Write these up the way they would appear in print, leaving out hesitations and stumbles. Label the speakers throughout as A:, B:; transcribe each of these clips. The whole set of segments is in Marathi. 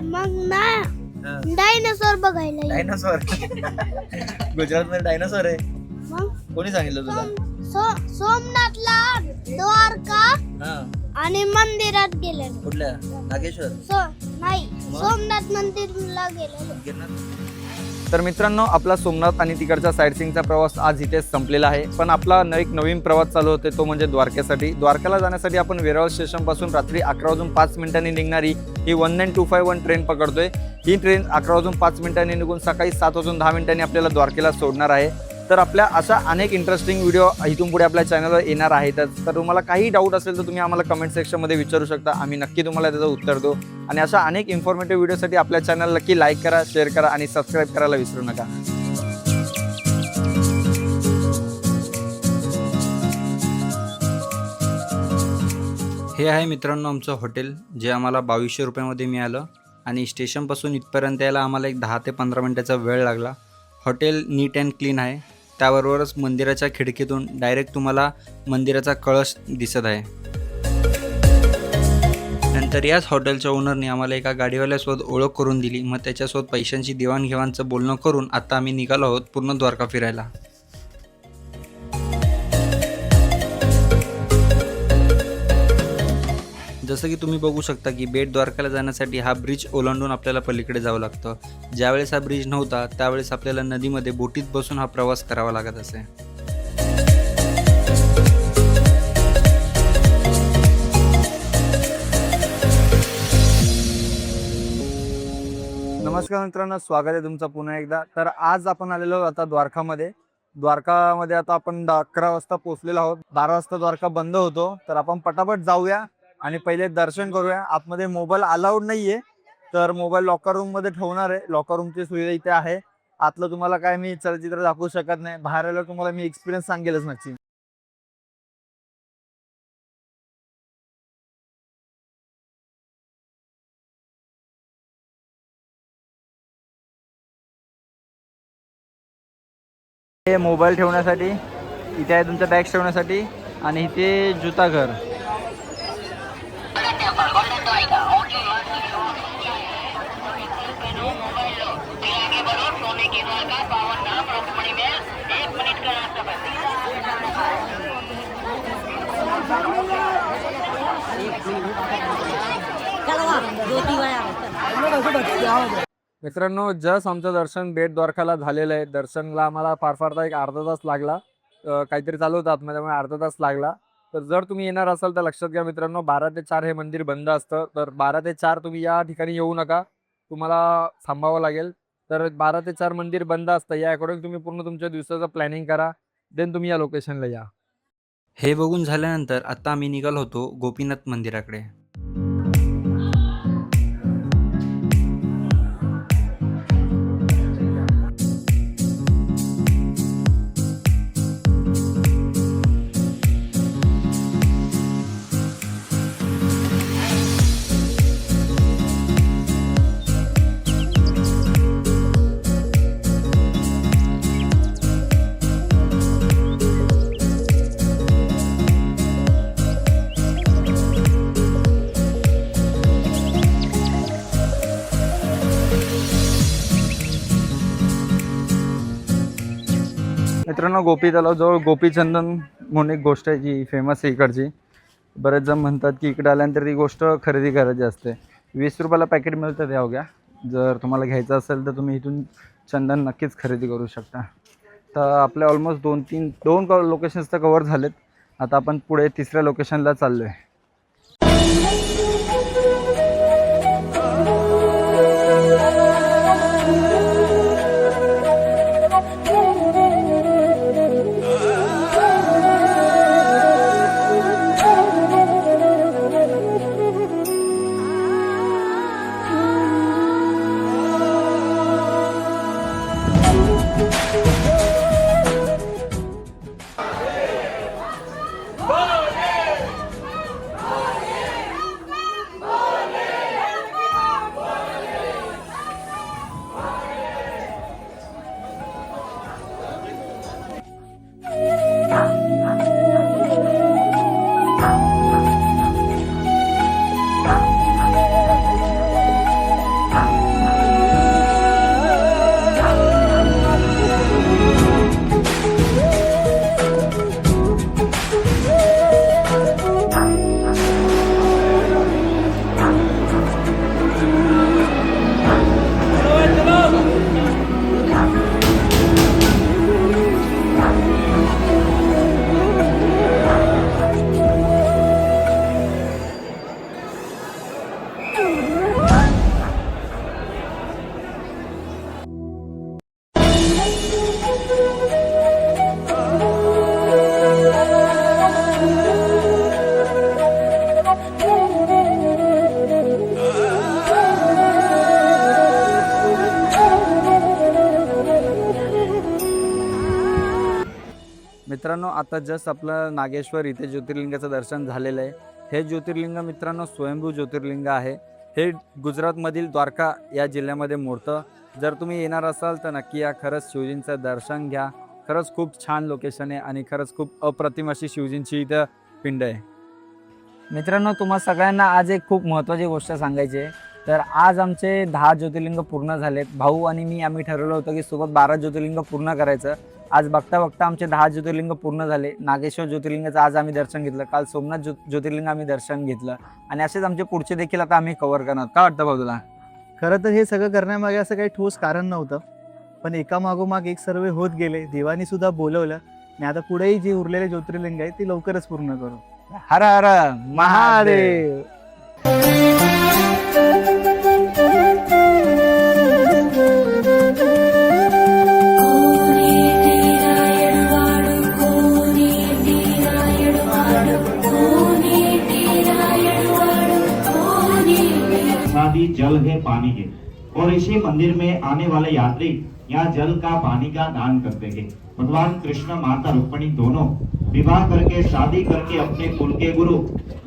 A: मग ना
B: हा.
A: डायनासोर बघायला येईल.
B: डायनासोर गुजरात मध्ये डायनासोर आहे.
A: मग
B: कोणी सांगितलं तुला?
A: सोमनाथला द्वारका
B: हा.
A: आणि मंदिरात गेलेलो.
B: कुठल्या? नागेश्वर?
A: नाही,
B: मग?
A: सोमनाथ मंदिरला गेलेलो.
C: तर मित्रांनो, आपला सोमनाथ आणि तिकडचा साईटसीइंगचा प्रवास आज इथे संपलेला आहे. पण आपला एक नवीन प्रवास चालू होते, तो म्हणजे द्वारकेसाठी. द्वारकेला जाण्यासाठी आपण वेरावळ स्टेशनपासून रात्री 11:05 निघणारी ही 1925 ट्रेन पकडतोय. ही ट्रेन 11:05 निघून सकाळी 7:10 आपल्याला द्वारकेला सोडणार आहे. तर आपल्या अशा अनेक इंटरेस्टिंग व्हिडिओ इथून पुढे आपल्या चॅनलवर येणार आहेतच. तर तुम्हाला काही डाऊट असेल तर तुम्ही आम्हाला कमेंट सेक्शनमध्ये विचारू शकता. आम्ही नक्की तुम्हाला त्याचं उत्तर देऊ. आणि अशा अनेक इन्फॉर्मेटिव्ह व्हिडिओसाठी आपल्या चॅनल नक्की लाईक करा, शेअर करा आणि सबस्क्राईब करायला विसरू नका. हे आहे मित्रांनो आमचं हॉटेल, जे आम्हाला 2200 रुपयामध्ये मिळालं. आणि स्टेशनपासून इथपर्यंत यायला आम्हाला एक 10 ते 15 मिनटाचा वेळ लागला. हॉटेल नीट अँड क्लीन आहे. त्याबरोबरच मंदिराच्या खिडकीतून डायरेक्ट तुम्हाला मंदिराचा कळस दिसत आहे. नंतर याच हॉटेलच्या ओनरने आम्हाला एका गाडीवाल्यासोबत ओळख करून दिली. मग त्याच्यासोबत पैशांची देवाणघेवाणचं बोलणं करून आता आम्ही निघालो आहोत पूर्ण द्वारका फिरायला. जसं की तुम्ही बघू शकता की बेट द्वारकाला जाण्यासाठी हा ब्रिज ओलांडून आपल्याला पलीकडे जावं लागतं. ज्यावेळेस हा ब्रिज नव्हता त्यावेळेस आपल्याला नदीमध्ये बोटीत बसून हा प्रवास करावा लागत असे. नमस्कार मित्रांनो, स्वागत आहे तुमचं पुन्हा एकदा. तर आज आपण आलेलो आता द्वारकामध्ये आता आपण 11 वाजता पोहोचलेलो आहोत. 12 वाजता द्वारका बंद होतो. तर आपण पटापट जाऊया आणि पहिले दर्शन करूया. आतमध्ये मोबाईल अलाउड नाहीये, तर मोबाईल लॉकर रूम मध्ये ठेवणार आहे. लॉकर रूमची सुविधा इथे आहे. आतलं तुम्हाला काय मी चलचित्र दाखवू शकत नाही. बाहेर आल्यावर तुम्हाला मी एक्सपिरियन्स सांगेलच नक्की. हे मोबाईल ठेवण्यासाठी, इथे आहे तुमच्या बॅग्स ठेवण्यासाठी आणि इथे जुता घर. मित्रांनो, जस्ट आमचं दर्शन बेट द्वारकाला झालेलं आहे. दर्शनला आम्हाला फार एक अर्धा तास लागला. काहीतरी चालू होतं आतमध्ये, त्यामुळे अर्धा तास लागला. तर जर तुम्ही येणार असाल तर लक्षात घ्या मित्रांनो, 12 ते 4 हे मंदिर बंद असतं. तर 12 ते 4 तुम्ही या ठिकाणी येऊ नका, तुम्हाला थांबावं लागेल. तर 12 ते 4 मंदिर बंद असतं. या अकॉर्डिंग तुम्ही पूर्ण तुमच्या दिवसाचं प्लॅनिंग करा, देन तुम्ही या लोकेशनला या. हे बघून झाल्यानंतर आता आम्ही निघालो होतो गोपीनाथ मंदिराकडे. मित्रांनो, गोपी तलावाजवळ गोपीचंदन म्हणून एक गोष्ट आहे जी फेमस आहे इकडची. बरेच जण म्हणतात की इकडे आल्यानंतर ती गोष्ट खरेदी करायची असते. 20 रुपयाला पॅकेट मिळतं ते अवघ्या. जर तुम्हाला घ्यायचं असेल तर तुम्ही इथून चंदन नक्कीच खरेदी करू शकता. तर आपले ऑलमोस्ट दोन लोकेशन्स तर कवर झालेत. आता आपण पुढे 3ऱ्या लोकेशनला चाललो आहे. मित्रांनो आता जस्ट आपलं नागेश्वर इथे ज्योतिर्लिंगाचं दर्शन झालेलं आहे. हे ज्योतिर्लिंग मित्रांनो स्वयंभू ज्योतिर्लिंग आहे. हे गुजरातमधील द्वारका या जिल्ह्यामध्ये मोडतं. जर तुम्ही येणार असाल तर नक्की या. खरंच शिवजींचं दर्शन घ्या. खरंच खूप छान लोकेशन आहे आणि खरंच खूप अप्रतिम अशी शिवजींची इथं पिंड आहे. मित्रांनो तुम्हा सगळ्यांना आज एक खूप महत्त्वाची गोष्ट सांगायची आहे. तर आज आमचे 10 ज्योतिर्लिंग पूर्ण झालेत. भाऊ आणि मी आम्ही ठरवलं होतं की सोबत 12 ज्योतिर्लिंग पूर्ण करायचं. आज बघता बघता आमचे 10 ज्योतिर्लिंग पूर्ण झाले. नागेश्वर ज्योतिर्लिंगाचं आज आम्ही दर्शन घेतलं. काल सोमनाथ ज्योतिर्लिंग आम्ही दर्शन घेतलं आणि असेच आमचे पुढचे देखील आता आम्ही कव्हर करणार. काय वाटतं भाऊ तुला?
D: खरं तर हे सगळं करण्यामागे असं काही ठोस कारण नव्हतं, पण एका मागोमाग एक सर्व होत गेले. देवानी सुद्धा बोलवलं आणि आता पुढेही जे उरलेले ज्योतिर्लिंग आहे ती लवकरच पूर्ण करू.
C: हर हर महादेव.
E: प्रसादी जल है, पानी है, और इसी मंदिर में आने वाले यात्री यहाँ जल का पानी का दान करते हैं। भगवान कृष्ण माता रुक्मिणी दोनों विवाह करके शादी करके अपने कुल के गुरु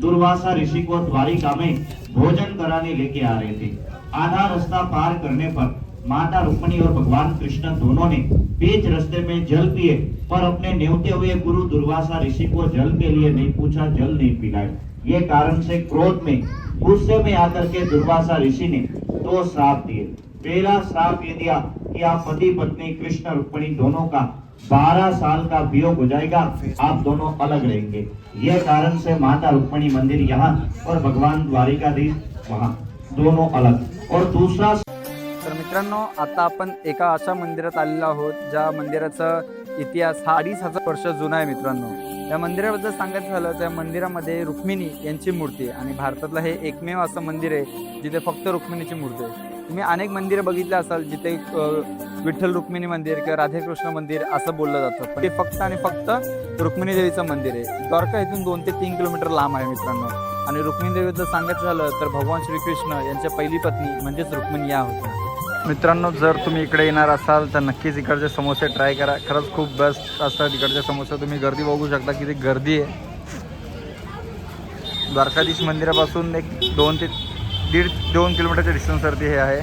E: दुर्वासा ऋषि को द्वारिका में भोजन कराने लेके आ रहे थे। आधा रास्ता पार करने पर माता रुक्मिणी और भगवान कृष्ण दोनों ने बीच रास्ते में जल पिए, पर अपने नेवते हुए गुरु दुर्वासा ऋषि को जल के लिए नहीं पूछा, जल नहीं पिलाए। ये कारण से क्रोध में गुस्से में आकर के दुर्वासा ऋषि ने 2 श्राप दिए। पहला श्राप ये दिया कि आप पति पत्नी कृष्ण रुक्मिणी दोनों का 12 साल का वियोग हो जाएगा, आप दोनों अलग रहेंगे। ये कारण से माता रुक्मिणी मंदिर यहाँ और भगवान द्वारिकाधीश वहाँ, दोनों अलग। और दूसरा
C: तर मित्रांनो आता आपण एका अशा मंदिरात आलेलो आहोत ज्या मंदिराचा इतिहास 2500 वर्ष जुना आहे. मित्रांनो या मंदिराबद्दल सांगायचं झालं तर या मंदिरामध्ये रुक्मिणी यांची मूर्ती आहे आणि भारतातलं हे एकमेव असं मंदिर आहे जिथे फक्त रुक्मिणीची मूर्ती आहे. तुम्ही अनेक मंदिरं बघितली असाल जिथे विठ्ठल रुक्मिणी मंदिर किंवा राधेकृष्ण मंदिर असं बोललं जातं, पण ते फक्त आणि फक्त रुक्मिणी देवीचं मंदिर आहे. द्वारका इथून 2 ते 3 किलोमीटर लांब आहे मित्रांनो. आणि रुक्मिणी देवीबद्दल सांगायचं झालं तर भगवान श्रीकृष्ण यांच्या पहिली पत्नी म्हणजेच रुक्मिणी या होत्या. मित्रांनो जर तुम्ही इकडे येणार असाल तर नक्कीच इकडचे समोसे ट्राय करा. खरंच खूप बेस्ट असतात इकडचे समोसे. तुम्ही गर्दी बघू शकता किती गर्दी आहे. द्वारकाधीश मंदिरापासून एक 2 ते 1.5-2 किलोमीटरच्या डिस्टन्सवरती हे आहे.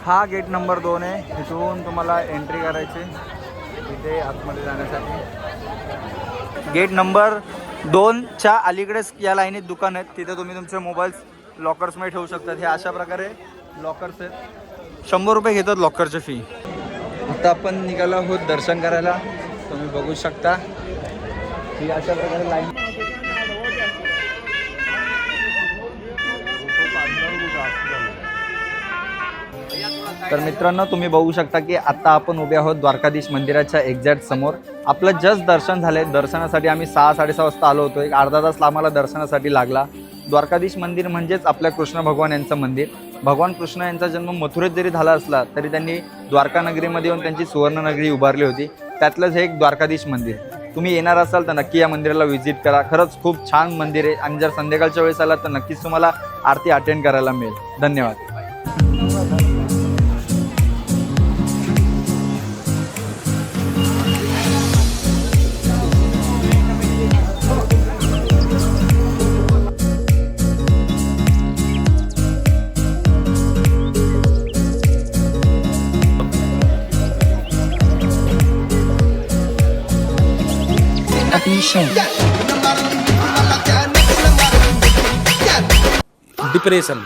C: हा गेट नंबर 2 आहे. इथून तुम्हाला एंट्री करायची इथे आतमध्ये जाण्यासाठी. गेट नंबर 2च्या अलीकडेच या लाईनीत दुकान आहेत. तिथे तुम्ही तुमचे मोबाईल्स लॉकर्समध्ये ठेवू शकतात. हे अशा प्रकारे लॉकर्स आहेत. 100 रुपये घेतात लॉकरची फी. आता आपण निघालो आहोत दर्शन करायला. तुम्ही बघू शकता ही अशा प्रकारे लाईन. तर मित्रांनो तुम्ही बघू शकता की आता आपण उभे आहोत द्वारकाधीश मंदिराच्या एक्झॅक्ट समोर. आपलं जस्ट दर्शन झाले. दर्शनासाठी आम्ही 6-6:30 वाजता आलो होतो. एक अर्धा तास आम्हाला दर्शनासाठी लागला. द्वारकाधीश मंदिर म्हणजेच आपल्या कृष्ण भगवान यांचं मंदिर. भगवान कृष्ण यांचा जन्म मथुरेत जरी झाला असला तरी त्यांनी द्वारका नगरीमध्ये येऊन त्यांची सुवर्णनगरी उभारली होती. त्यातलंच हे एक द्वारकाधीश मंदिर. तुम्ही येणार असाल तर नक्की या मंदिराला व्हिजिट करा. खरंच खूप छान मंदिर आहे आणि जर संध्याकाळच्या वेळेस आलात तर नक्कीच तुम्हाला आरती अटेंड करायला मिळेल. धन्यवाद.
F: डिप्रेशन.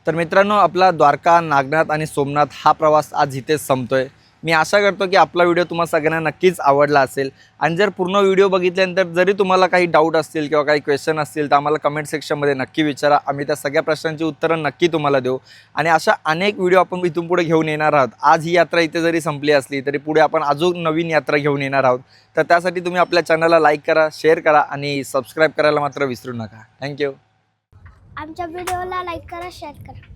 C: तर मित्रांनो आपला द्वारका, नागनाथ आणि सोमनाथ हा प्रवास आज इथेच संपतोय. मी आशा करतो की आपला व्हिडिओ तुम्हाला सगळ्यांना नक्कीच आवडला असेल. आणि जर पूर्ण व्हिडिओ बघितल्यानंतर जरी तुम्हाला काही डाऊट असतील किंवा काही क्वेश्चन असतील तर आम्हाला कमेंट सेक्शनमध्ये नक्की विचारा. आम्ही त्या सगळ्या प्रश्नांची उत्तरं नक्की तुम्हाला देऊ. आणि अशा अनेक व्हिडिओ आपण इथून पुढे घेऊन येणार आहोत. आज ही यात्रा इथे जरी संपली असली तरी पुढे आपण अजून नवीन यात्रा घेऊन येणार आहोत. तर त्यासाठी तुम्ही आपल्या चॅनलला लाईक करा, शेअर करा आणि सबस्क्राईब करायला मात्र विसरू नका. थँक्यू.
A: आमच्या व्हिडिओला लाईक करा, शेअर करा.